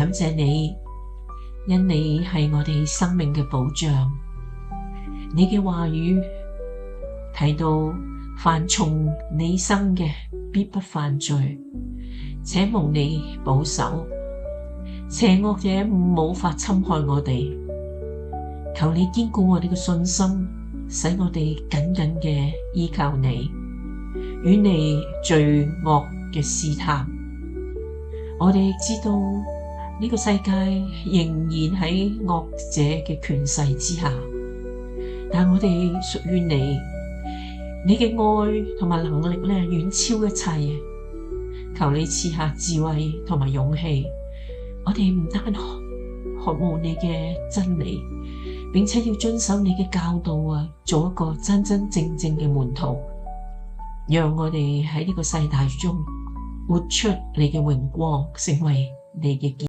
感謝你，因你係我哋生命嘅保障。你嘅話語提到，凡從你生嘅必不犯罪，且蒙你保守，邪惡者無法侵害我哋。求你堅固我哋嘅信心，使我哋緊緊嘅依靠你，遠離罪惡嘅試探。我哋知道呢個世界仍然喺惡者嘅權勢之下，但我哋屬於你，你嘅愛同埋能力遠超一切。求你賜下智慧同埋勇氣，我哋唔單渴慕你嘅真理，並且要遵守你嘅教導，做一個真真正正嘅門徒，讓我哋喺呢個世代中活出你嘅榮光，成為你嘅見證。